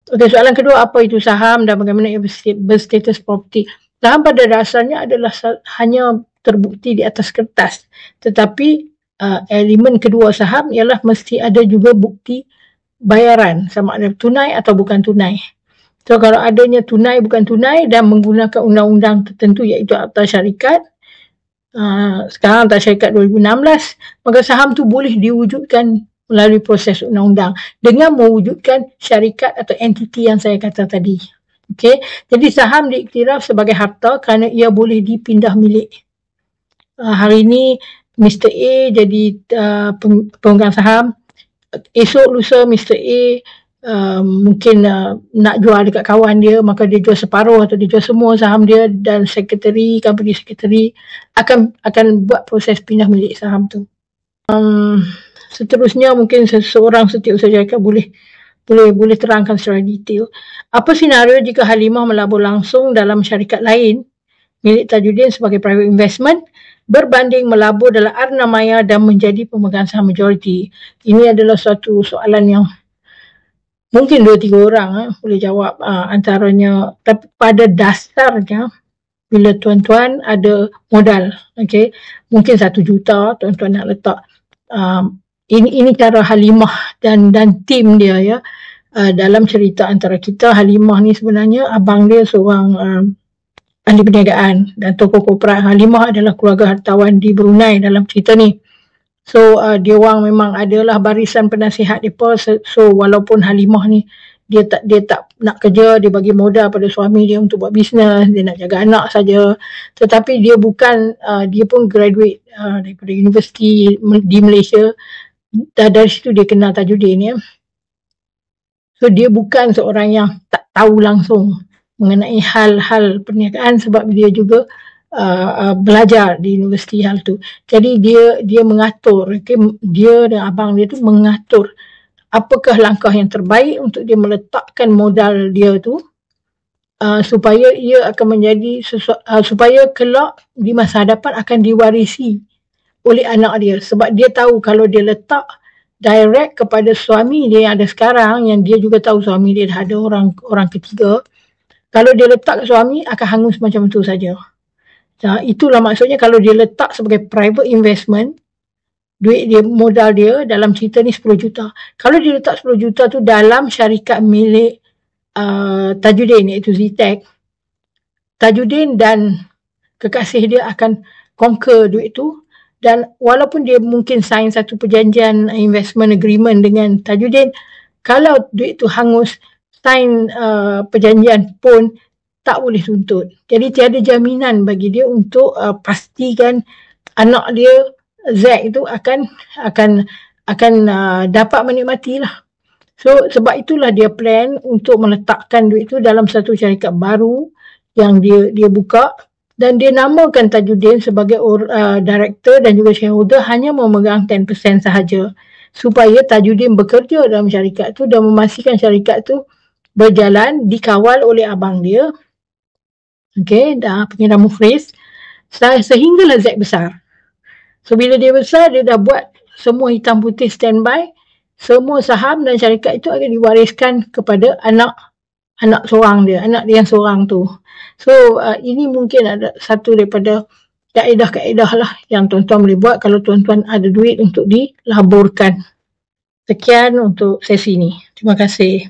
Okey, soalan kedua, apa itu saham dan bagaimana ia berstatus properti? Saham pada dasarnya adalah hanya terbukti di atas kertas. Tetapi elemen kedua saham ialah mesti ada juga bukti bayaran, sama ada tunai atau bukan tunai. So kalau adanya tunai bukan tunai dan menggunakan undang-undang tertentu iaitu Akta Syarikat, sekarang Akta Syarikat 2016, maka saham tu boleh diwujudkan melalui proses undang-undang dengan mewujudkan syarikat atau entiti yang saya kata tadi. Okey, jadi saham diiktiraf sebagai harta kerana ia boleh dipindah milik. Hari ini Mr. A jadi pemegang saham, esok lusa Mr. A mungkin nak jual dekat kawan dia, maka dia jual separuh atau dia jual semua saham dia, dan company secretary akan buat proses pindah milik saham tu. Seterusnya mungkin seseorang setiausaha syarikat boleh terangkan secara detail. Apa senario jika Halimah melabur langsung dalam syarikat lain milik Tajuddin sebagai private investment berbanding melabur dalam Arna Maya dan menjadi pemegang saham majoriti? Ini adalah suatu soalan yang mungkin 2-3 orang boleh jawab antaranya. Tapi pada dasarnya bila tuan-tuan ada modal, okay, mungkin 1 juta tuan-tuan nak letak, ini cara Halimah dan tim dia, ya. Dalam cerita antara kita, Halimah ni sebenarnya abang dia seorang ahli perniagaan dan tokoh korporat. Halimah adalah keluarga hartawan di Brunei dalam cerita ni. So dia orang memang adalah barisan penasihat depa. So walaupun Halimah ni dia tak nak kerja, dia bagi modal pada suami dia untuk buat bisnes, dia nak jaga anak saja. Tetapi dia bukan, dia pun graduate daripada universiti di Malaysia. Dari situ dia kenal Tajuddin, ya. So dia bukan seorang yang tak tahu langsung mengenai hal-hal perniagaan sebab dia juga belajar di universiti hal tu. Jadi dia mengatur, okay? Dia dan abang dia tu mengatur apakah langkah yang terbaik untuk dia meletakkan modal dia tu supaya ia akan menjadi supaya kelak di masa hadapan akan diwarisi oleh anak dia. Sebab dia tahu kalau dia letak direct kepada suami dia yang ada sekarang, yang dia juga tahu suami dia dah ada orang ketiga, kalau dia letak ke suami akan hangus macam tu saja. Itulah maksudnya kalau dia letak sebagai private investment, duit dia, modal dia dalam cerita ni 10 juta. Kalau dia letak 10 juta tu dalam syarikat milik Tajuddin iaitu Zitech, Tajuddin dan kekasih dia akan conquer duit tu. Dan walaupun dia mungkin sign satu perjanjian investment agreement dengan Tajuddin, kalau duit tu hangus, sign perjanjian pun tak boleh tuntut. Jadi tiada jaminan bagi dia untuk pastikan anak dia Zack itu akan dapat menikmati lah. So sebab itulah dia plan untuk meletakkan duit tu dalam satu syarikat baru yang dia buka. Dan dia namakan Tajuddin sebagai director dan juga shareholder, hanya memegang 10% sahaja. Supaya Tajuddin bekerja dalam syarikat tu dan memastikan syarikat tu berjalan, dikawal oleh abang dia. Okay, dah pengira Mufris. Sehinggalah Zack besar. So bila dia besar, dia dah buat semua hitam putih standby. Semua saham dan syarikat itu akan diwariskan kepada anak seorang dia, anak dia yang seorang tu. So ini mungkin ada satu daripada kaedah-kaedah lah yang tuan-tuan boleh buat kalau tuan-tuan ada duit untuk dilaburkan. Sekian untuk sesi ini. Terima kasih.